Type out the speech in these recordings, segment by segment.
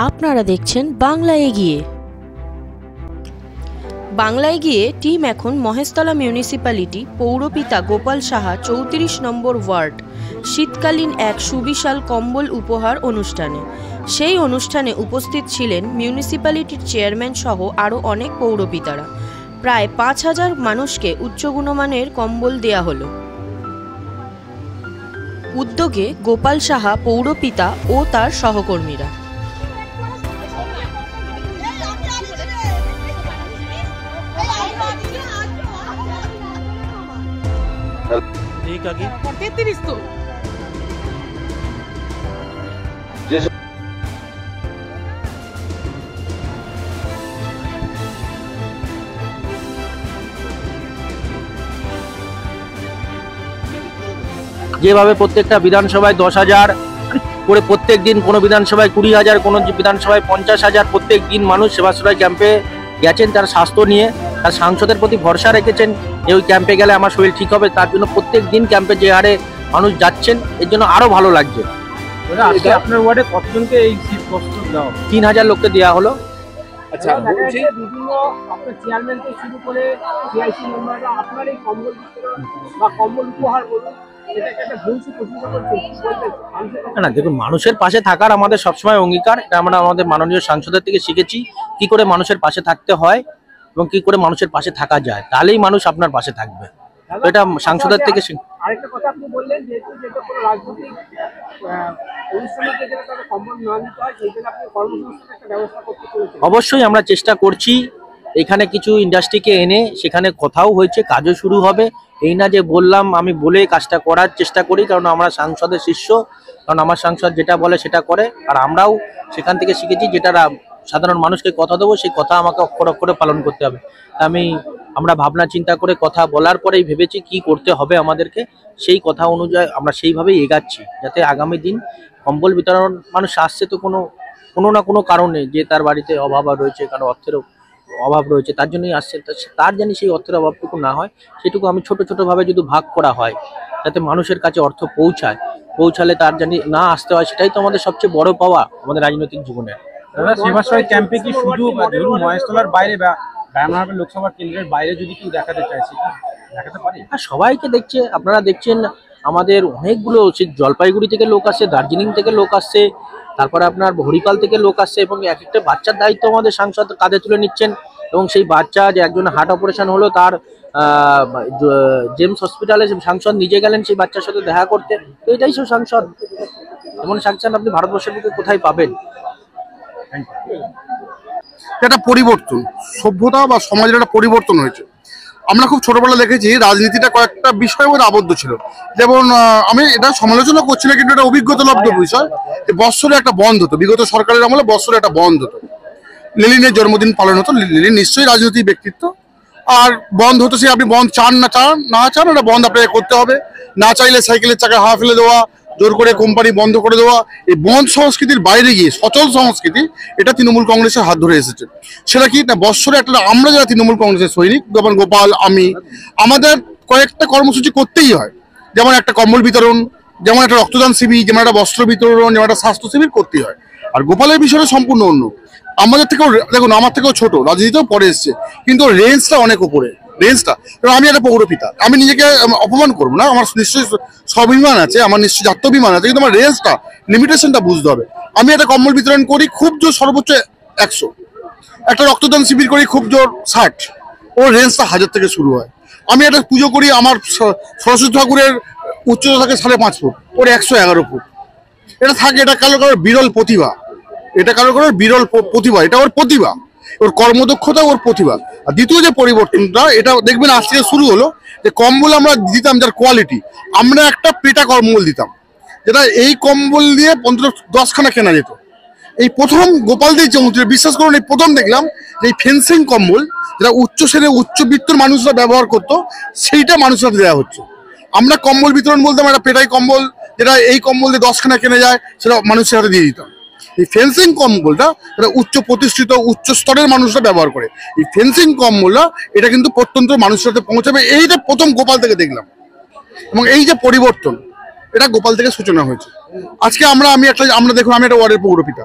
আপনারা দেখছেন বাংলা এগিয়ে। বাংলা এগিয়ে টিম এখন মহেশতলা মিউনিসিপ্যালিটি পৌরপিতা গোপাল সাহা ৩৪ নম্বর ওয়ার্ড শীতকালীন এক সুবিশাল কম্বল উপহার অনুষ্ঠানে। সেই অনুষ্ঠানে উপস্থিত ছিলেন মিউনিসিপ্যালিটির চেয়ারম্যান সহ আরও অনেক পৌরপিতারা। প্রায় ৫,০০০ মানুষকে উচ্চ গুণমানের কম্বল দেয়া হলো। উদ্যোগে গোপাল সাহা পৌরপিতা ও তার সহকর্মীরা। যেভাবে প্রত্যেকটা বিধানসভায় 10,000 করে প্রত্যেক দিন, কোনো বিধানসভায় 20,000, কোনো বিধানসভায় 50,000 প্রত্যেক দিন মানুষ সেবাশ্রয় ক্যাম্পে গেছেন তার স্বাস্থ্য নিয়ে, তার সাংসদের প্রতি ভরসা রেখেছেন ওই ক্যাম্পে গেলে আমার শরীর ঠিক হবে, তার জন্য প্রত্যেক দিন ক্যাম্পে যে হারে মানুষ যাচ্ছেন এর জন্য আরো ভালো লাগছে। আপনার ওয়ার্ডে কতজনকে এই শীত বস্ত্র দেওয়া হলো? 3,000 লোককে দেওয়া হলো। আচ্ছা, বিভিন্ন আপনার চেয়ারম্যান থেকে শুরু করে সিআইসি মেম্বাররা আপনার এই কম্বল বা কম্বল উপহার বলুন, না দেখুন, মানুষের পাশে থাকার আমাদের সবসময় অঙ্গীকার। এটা আমরা আমাদের মাননীয় সাংসদের থেকে শিখেছি কি করে মানুষের পাশে থাকতে হয় এবং কি করে মানুষের পাশে থাকা যায়, তাহলেই মানুষ আপনার পাশে থাকবে। তো এটা সাংসদের থেকে আরেকটা কথা আপনি বললেন, যেহেতু যেটা কোনো রাজনৈতিক অনুষ্ঠানের ক্ষেত্রে তাদের কম্বল না দিতে হয়, সেই জন্য আপনি কর্মসংস্থানের একটা ব্যবস্থা করতে চলেছেন। অবশ্যই আমরা চেষ্টা করছি। এখানে কিছু ইন্ডাস্ট্রিকে এনে সেখানে কথাও হয়েছে, কাজও শুরু হবে। এই না যে বললাম আমি বলে কাজটা করার চেষ্টা করি, কারণ আমরা সাংসদের শিষ্য, কারণ আমার সাংসদ যেটা বলে সেটা করে। আর আমরাও সেখান থেকে শিখেছি যেটা সাধারণ মানুষকে কথা দেবো সেই কথা আমাকে অক্ষর অক্ষরে পালন করতে হবে। আমরা ভাবনা চিন্তা করে কথা বলার পরেই ভেবেছি কি করতে হবে আমাদেরকে, সেই কথা অনুযায়ী আমরা সেইভাবেই এগাচ্ছি, যাতে আগামী দিন কম্বল বিতরণ মানুষ আসছে তো কোনো না কোনো কারণে, যে তার বাড়িতে অভাব রয়েছে, কারণ অর্থের অভাব রয়েছে, তার জন্যই আসছে। তার জানি সেই অর্থের অভাবটুকু না হয়, সেটুকু আমি ছোট ভাবে যদি ভাগ করা হয় যাতে মানুষের কাছে অর্থ পৌঁছালে তার জানি না আসতে হয়, সেটাই তো আমাদের সবচেয়ে বড় পাওয়া আমাদের রাজনৈতিক জীবনে। দাদা, সেবাশ্রয় ক্যাম্পে কি শুধু ধরুন মহেশতলার বাইরে বা রামনগর লোকসভা কেন্দ্রের বাইরে যদি কেউ দেখাতে চাইছে দেখাতে পারে? হ্যাঁ, সবাইকে দেখছে, আপনারা দেখছেন আমাদের অনেকগুলো জলপাইগুড়ি থেকে লোক আসছে, দার্জিলিং থেকে লোক আসছে, তারপরে আপনার হরিপাল থেকে লোক আসছে, এবং এক একটা বাচ্চার দায়িত্ব আমাদের সাংসদ কাঁধে তুলে নিচ্ছেন। এবং সেই বাচ্চা যে একজন হার্ট অপারেশন হলো, তার জেমস হসপিটালে সাংসদ নিজে গেলেন সেই বাচ্চার সাথে দেখা করতে। তো এটাই সব সাংসদ, এমন সাংসদ আপনি ভারতবর্ষের বুকে কোথায় পাবেন? একটা পরিবর্তন, সভ্যতা বা সমাজের একটা পরিবর্তন হয়েছে। আমরা খুব ছোটবেলা দেখেছি রাজনীতিটা কয়েকটা বিষয়ের মধ্যে আবদ্ধ ছিল। যেমন আমি এটা সমালোচনা করছি না, কিন্তু এটা অভিজ্ঞতালব্ধ বিষয়। বৎসরে একটা বন্ধ হতো, বিগত সরকারের আমলে বৎসরে একটা বন্ধ হতো। লেনিনের জন্মদিন পালন হতো, লেনিন নিশ্চয়ই রাজনৈতিক ব্যক্তিত্ব, আর বন্ধ হতো। সে আপনি বন্ধ চান না চান এটা বন্ধ আপনাকে করতে হবে। না চাইলে সাইকেলের চাকায় হাওয়া ফেলে দেওয়া, জোর করে কোম্পানি বন্ধ করে দেওয়া, এই বন্ধ সংস্কৃতির বাইরে গিয়ে সচল সংস্কৃতি, এটা তৃণমূল কংগ্রেসের হাত ধরে এসেছে। সেটা কি না, বৎসরে একটা আমরা যারা তৃণমূল কংগ্রেসের সৈনিক, যেমন গোপাল, আমি, আমাদের কয়েকটা কর্মসূচি করতেই হয়। যেমন একটা কম্বল বিতরণ, যেমন একটা রক্তদান শিবির, যেমন একটা বস্ত্র বিতরণ, যেমন একটা স্বাস্থ্য শিবির করতেই হয়। আর গোপালের বিষয়টা সম্পূর্ণ অন্য। আমাদের থেকেও দেখুন, আমার থেকেও ছোট, রাজনীতিতেও পরে এসছে, কিন্তু রেঞ্জটা অনেক উপরে। আমি একটা পৌরপিতা, আমি নিজেকে অপমান করবো না, আমার নিশ্চয়ই স্বাভিমান আছে, আমার নিশ্চয়ই জাত্যভিমান আছে, কিন্তু আমার রেঞ্জটা, লিমিটেশনটা বুঝতে হবে। আমি একটা কম্বল বিতরণ করি খুব জোর সর্বোচ্চ 100, একটা রক্তদান শিবির করি খুব জোর 60, ওর রেঞ্জটা 1000 থেকে শুরু হয়। আমি একটা পুজো করি, আমার সরস্বতী ঠাকুরের উচ্চতা থাকে 5.5 ফুট, ওর 111 ফুট। এটা থাকে, এটা কারো বিরল প্রতিভা, এটা ওর প্রতিভা, ওর কর্মদক্ষতা, ওর প্রতিভা। আর দ্বিতীয় যে পরিবর্তনটা, এটা দেখবেন আজ থেকে শুরু হলো, যে কম্বল আমরা দিতাম যার কোয়ালিটি, আমরা একটা পেটা কম্বল দিতাম, যেটা এই কম্বল দিয়ে 10খানা কেনা যেত। এই প্রথম গোপালদের যে বিশ্বাস করুন, এই প্রথম দেখলাম যে এই ফেন্সিং কম্বল, যেটা উচ্চ শ্রেণীর উচ্চবিত্তর মানুষরা ব্যবহার করতো, সেইটা মানুষরা দেওয়া হচ্ছে। আমরা কম্বল বিতরণ বলতাম একটা পেটাই কম্বল, যেটা এই কম্বল দিয়ে 10খানা কেনা যায়, সেটা মানুষের হাতে দিয়ে দিতাম। এই ফেন্সিং কম্বলটা এটা উচ্চ প্রতিষ্ঠিত, উচ্চ স্তরের মানুষরা ব্যবহার করে। এই ফেন্সিং কম্বলটা এটা কিন্তু প্রত্যন্ত মানুষের সাথে পৌঁছাবে, এইটা প্রথম গোপাল থেকে দেখলাম। এবং এই যে পরিবর্তন, এটা গোপাল থেকে সূচনা হয়েছে। আজকে আমরা দেখুন, আমি একটা ওয়ার্ডের পৌরপিতা,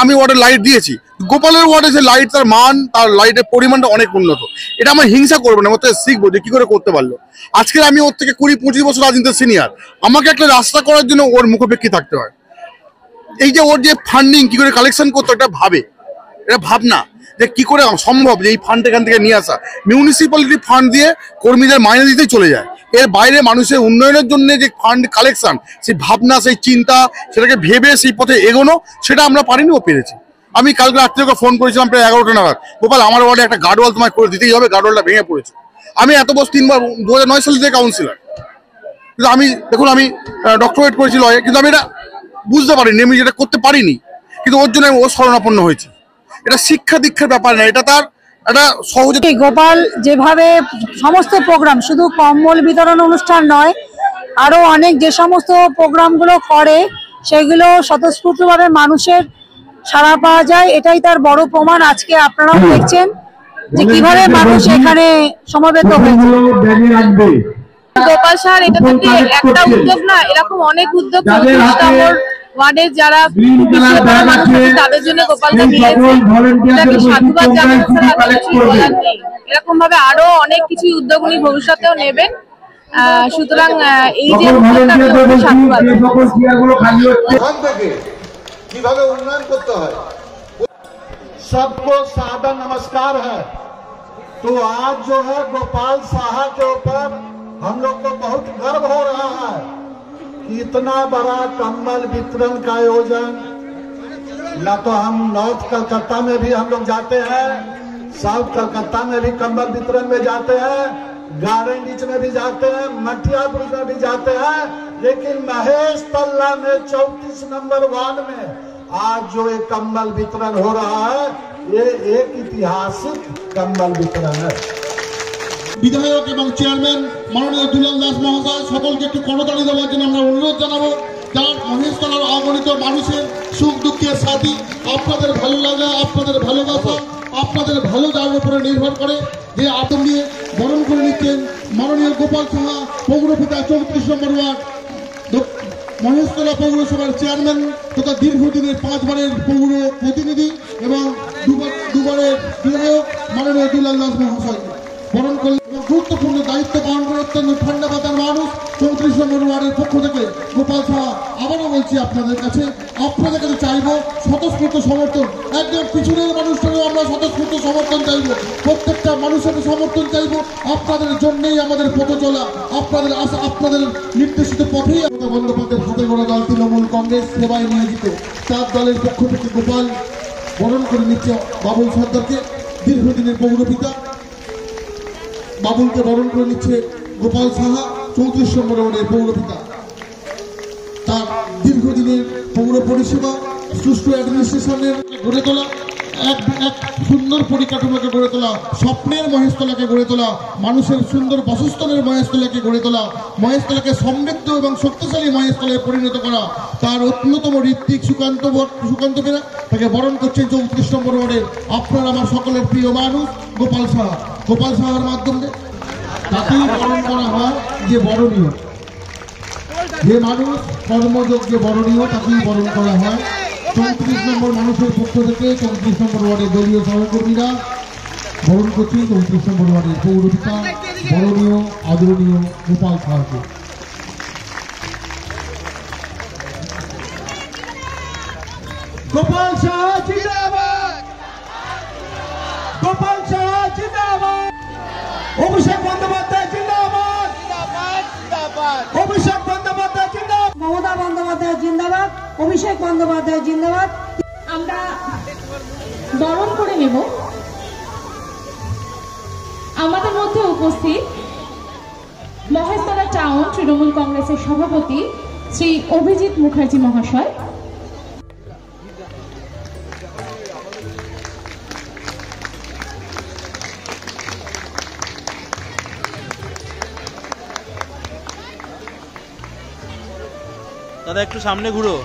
আমি ওয়ার্ডের লাইট দিয়েছি। গোপালের ওয়ার্ডে যে লাইট, তার মান, তার লাইটের পরিমাণটা অনেক উন্নত। এটা আমার হিংসা করবো না, ওর থেকে শিখবো যে কি করে করতে পারলো। আজকে আমি ওর থেকে 20-25 বছর রাজনীতির সিনিয়র, আমাকে একটা রাস্তা করার জন্য ওর মুখোপেক্ষী থাকতে হয়। এই যে ওর যে ফান্ডিং কি করে কালেকশন করতো, এটা ভাবনা যে কি করে সম্ভব যে এই ফান্ড এখান থেকে নিয়ে আসা। মিউনিসিপ্যালিটি ফান্ড দিয়ে কর্মীদের মাইনে দিতেই চলে যায়, এর বাইরে মানুষের উন্নয়নের জন্য যে ফান্ড কালেকশন, সেই ভাবনা, সেই চিন্তা, সেটাকে ভেবে সেই পথে এগোনো, সেটা আমরা পারিনি, ও পেরেছি। আমি কালকে রাত্রে ওকে ফোন করেছিলাম প্রায় 11টা নাগাদ, গোপাল আমার ওয়ার্ডে একটা গার্ডওয়াল তোমায় করে দিতেই হবে, গার্ডওয়ালটা ভেঙে পড়েছে। আমি এত বছর 3বার 2009 সাল থেকে কাউন্সিলর, কিন্তু আমি দেখুন আমি ডক্টরেট করেছি লয়ে, কিন্তু আমি এটা বুঝতে পারিনি, আমি যেটা করতে পারিনি, কিন্তু ওর জন্য ও শরণাপন্ন হয়েছে। এটা শিক্ষা দীক্ষার ব্যাপার না, এটা তার একটা সহজে। গোপাল যেভাবে সমস্ত প্রোগ্রাম, শুধু কম্বল বিতরণ অনুষ্ঠান নয়, আরো অনেক যে সমস্ত প্রোগ্রামগুলো করে সেগুলো স্বতঃস্ফূর্তভাবে মানুষের সাড়া পাওয়া যায়, এটাই তার বড় প্রমাণ। আজকে আপনারাও দেখছেন যে কিভাবে মানুষ এখানে সমবেত হয়েছে। গোপাল সাহার এটা থেকে একটা উদ্যোগ না, এরকম অনেক উদ্যোগ ওয়ার্ডের যারা মানুষ তাদের জন্য গোপালদা নিয়েছে, এটাকে সাধুবাদ জানাতে। এরকম ভাবে আরো অনেক কিছু উদ্যোগ উনি ভবিষ্যতেও নেবেন, সুতরাং এই যে সাধুবাদ। কিভাবে উন্নয়ন করতে হয়, सबको सादर नमस्कार है। तो आज जो है गोपाल साहा के ऊपर हम लोग को बहुत गर्व हो रहा है कि इतना बड़ा कंबल वितरण का आयोजन। या तो हम नॉर्थ कलकत्ता में भी हम लोग जाते हैं, साउथ कलकत्ता में भी कंबल वितरण में जाते हैं, गार्डन बीच में भी जाते हैं, मटियापुर में भी जाते हैं, लेकिन महेश तल्ला में 34 नंबर वार्ड में आज जो एक कंबल वितरण हो रहा है, ये एक ऐतिहासिक कंबल वितरण है। বিধায়ক এবং চেয়ারম্যান মাননীয় দুলাল দাস মহাশয় সকলকে একটু করতালি দেওয়ার জন্য আমরা অনুরোধ জানাবো। যার মহেশতলার অগণিত মানুষের সুখ দুঃখের সাথী, আপনাদের ভালো লাগা, আপনাদের ভালোবাসা, আপনাদের ভালো যাওয়ার উপরে নির্ভর করে যে আতঙ্ক নিয়ে বরণ করে নিচ্ছেন মাননীয় গোপাল সাহা, পৌরপিতা 34 নম্বর ওয়ার্ড, মহেশতলা পৌরসভার চেয়ারম্যান তথা দীর্ঘদিনের 5 বারের পৌর প্রতিনিধি এবং দুবারের বিধায়ক মাননীয় দুলাল দাস মহাশয় বরণ করলেন। গুরুত্বপূর্ণ দায়িত্ব পালন করে অত্যন্ত ঠান্ডা মাথার মানুষ 34 নম্বর ওয়ার্ডের পক্ষ থেকে গোপাল সাহা। আবারও বলছি আপনাদের কাছে চাইবো স্বতঃস্ফূর্ত সমর্থন। একদম পিছনের মানুষটারও আমরা স্বতঃস্ফূর্ত সমর্থন চাইবো, প্রত্যেকটা মানুষের সমর্থন চাইবো। আপনাদের জন্যই আমাদের পথ চলা, আপনাদের আশা, আপনাদের নির্দেশিত পথেই মমতা বন্দ্যোপাধ্যায়ের হাতে গড়া দল তৃণমূল কংগ্রেস সেবায় নিয়োজিত, তার দলের পক্ষ থেকে গোপাল বরণ করে নিচ্ছে বাবুল সর্দারকে, দীর্ঘদিনের পৌরপিতা বাবুলকে বরণ করে নিচ্ছে গোপাল সাহা, 34 নম্বর ওয়ার্ডের পৌরপিতা। তার দীর্ঘদিনের পৌর পরিষেবা, সুষ্ঠু অ্যাডমিনিস্ট্রেশনের গড়ে তোলা, এক সুন্দর পরিকাঠামোকে গড়ে তোলা, স্বপ্নের মহেশতলাকে গড়ে তোলা, মানুষের সুন্দর বাসস্থানের মহেশতলাকে গড়ে তোলা, মহেশতলাকে সমৃদ্ধ এবং শক্তিশালী মহেশতলায় পরিণত করা, তার অন্যতম ঋত্বিক সুকান্ত বেরা তাকে বরণ করছেন 34 নম্বর ওয়ার্ডের আপনার আমার সকলের প্রিয় মানুষ গোপাল সাহা। গোপাল সাহার মাধ্যমে তাকেই বরণ করা হয় যে বরণীয়, যে মানুষ কর্মযোগ্যে বরণীয় তাকেই বরণ করা হয়। 34 নম্বর মানুষের পক্ষ থেকে 34 নম্বর ওয়ার্ডের দলীয় সহকর্মীরা বরণ করছে 34 নম্বর ওয়ার্ডের পৌরপিতা বরণীয় আদরণীয় গোপাল সাহাকে। गोपाल शाह जिंदाबाद, गोपाल शाह जिंदाबाद, अभिषेक बंदोपाध्याय जिंदाबाद, अभिषेक बंदोपाध्याय जिंदाबाद, মমতা বন্দ্যোপাধ্যায় জিন্দাবাদ, অভিষেক বন্দ্যোপাধ্যায় জিন্দাবাদ। আমরা বরণ করে নেব আমাদের মধ্যে উপস্থিত মহেশতলা টাউন তৃণমূল কংগ্রেসের সভাপতি শ্রী অভিজিৎ মুখার্জি মহাশয়। দাদা একটু সামনে ঘুরো।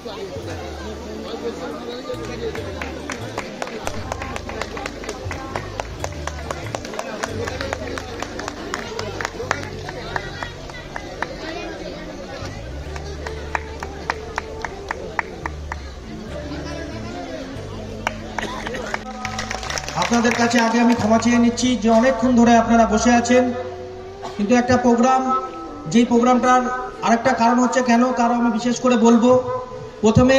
আপনাদের কাছে আগে আমি ক্ষমা চেয়ে নিচ্ছি যে অনেকক্ষণ ধরে আপনারা বসে আছেন, কিন্তু একটা প্রোগ্রাম, যেই প্রোগ্রামটার আরেকটা কারণ হচ্ছে কেন, কারণ আমি বিশেষ করে বলবো। প্রথমে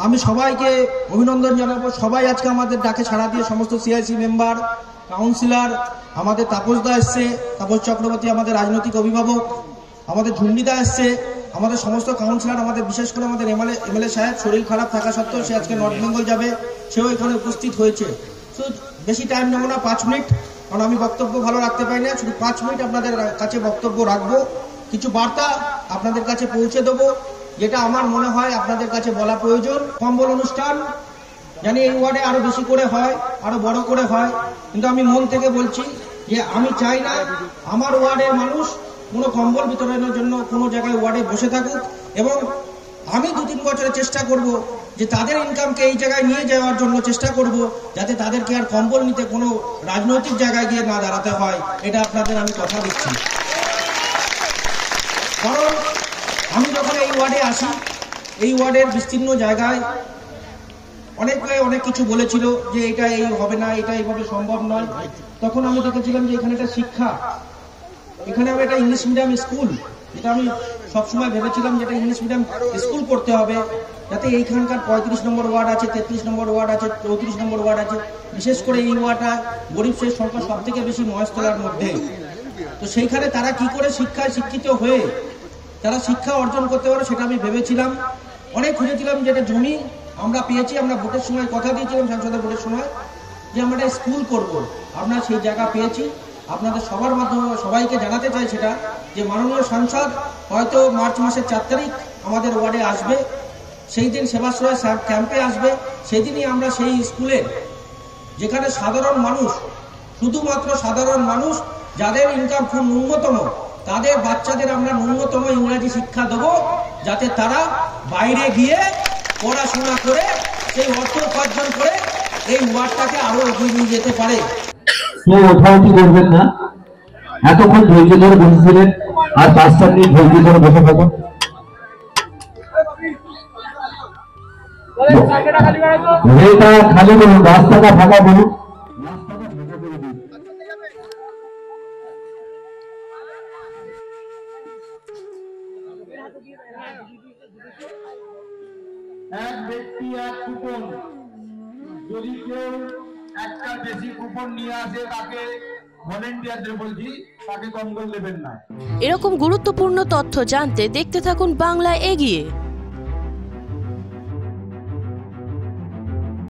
আমি সবাইকে অভিনন্দন জানাবো, সবাই আজকে আমাদের ডাকে সাড়া দিয়ে, সমস্ত সিআইসি মেম্বার, কাউন্সিলর, আমাদের তাপসদা এসছে, তাপস চক্রবর্তী আমাদের রাজনৈতিক অভিভাবক, আমাদের ঝুন্ডিদা এসছে, আমাদের সমস্ত কাউন্সিলর, আমাদের বিশেষ করে আমাদের এমএলএ সাহেব শরীর খারাপ থাকা সত্ত্বেও সে আজকে নর্থ বেঙ্গল যাবে, সেও এখানে উপস্থিত হয়েছে। তো বেশি টাইম নেবো না, 5 মিনিট, কারণ আমি বক্তব্য ভালো রাখতে পারি না, শুধু 5 মিনিট আপনাদের কাছে বক্তব্য রাখবো, কিছু বার্তা আপনাদের কাছে পৌঁছে দেবো, যেটা আমার মনে হয় আপনাদের কাছে বলা প্রয়োজন। কম্বল অনুষ্ঠান জানি এই ওয়ার্ডে আরো বেশি করে হয়, আরো বড় করে হয়, কিন্তু আমি মন থেকে বলছি যে আমি চাই না আমার ওয়ার্ডের মানুষ কোনো কম্বল বিতরণের জন্য কোনো জায়গায় ওয়ার্ডে বসে থাকুক, এবং আমি 2-3 বছরের চেষ্টা করব যে তাদের ইনকামকে এই জায়গায় নিয়ে যাওয়ার জন্য চেষ্টা করব, যাতে তাদেরকে আর কম্বল নিতে কোনো রাজনৈতিক জায়গায় গিয়ে না দাঁড়াতে হয়। এটা আপনাদের আমি কথা দিচ্ছি। কারণ আমি যখন এই ওয়ার্ডে আসি, এই ওয়ার্ডের বিস্তীর্ণ জায়গায় অনেকে অনেক কিছু বলেছিল যে এটা এই হবে না, এটা এইভাবে সম্ভব নয়। তখন আমি দেখেছিলাম যে এখানে একটা শিক্ষা, এখানে আমি একটা ইংলিশ মিডিয়াম স্কুল, যেটা আমি সবসময় ভেবেছিলাম যেটা ইংলিশ মিডিয়াম স্কুল করতে হবে, যাতে এইখানকার 35 নম্বর ওয়ার্ড আছে, 33 নম্বর ওয়ার্ড আছে, 34 নম্বর ওয়ার্ড আছে, বিশেষ করে এই ওয়ার্ডটা গরিব শেষ সংখ্যা সব থেকে বেশি মহেশতলার মধ্যে। তো সেইখানে তারা কি করে শিক্ষায় শিক্ষিত হয়ে তারা শিক্ষা অর্জন করতে পারে সেটা আমি ভেবেছিলাম। অনেক খুঁজেছিলাম, যেটা জমি আমরা পেয়েছি, আমরা ভোটের সময় কথা দিয়েছিলাম, সাংসদের ভোটের সময়, যে আমরা একটা স্কুল করব, আমরা সেই জায়গা পেয়েছি। আপনাদের সবার মাধ্যমে সবাইকে জানাতে চাই সেটা, যে মাননীয় সাংসদ হয়তো মার্চ মাসের 4 তারিখ আমাদের ওয়ার্ডে আসবে, সেই দিন সেবাশ্রয় ক্যাম্পে আসবে, সেই দিনই আমরা সেই স্কুলের, যেখানে সাধারণ মানুষ, শুধুমাত্র সাধারণ মানুষ যাদের ইনকাম খুব ন্যূনতম, তাদের বাচ্চাদের আমরা ন্যূনতম ইংরাজি শিক্ষা দেবো, যাতে তারা বাইরে গিয়ে পড়াশোনা করে সেই অর্থ উপার্জন করে এই ওয়ার্ডটাকে আরো এগিয়ে নিয়ে যেতে পারে। ওঠাউঠি করবেন না, এতক্ষণ ধৈর্য ধরে বসেছিলেন, আর 5 মিনিট ধৈর্য ধরে বসে থাকুন। খালি বলুন, রাস্তাটা ফাঁকা বলুন। এক ব্যক্তি এক কুপন, যদি কেউ একটা বেশি কুপন নিয়ে আসে তাকে ভলেন্টিয়ারদের বলছি তাকে কম্বল দেবেন না। এরকম গুরুত্বপূর্ণ তথ্য জানতে দেখতে থাকুন বাংলা এগিয়ে।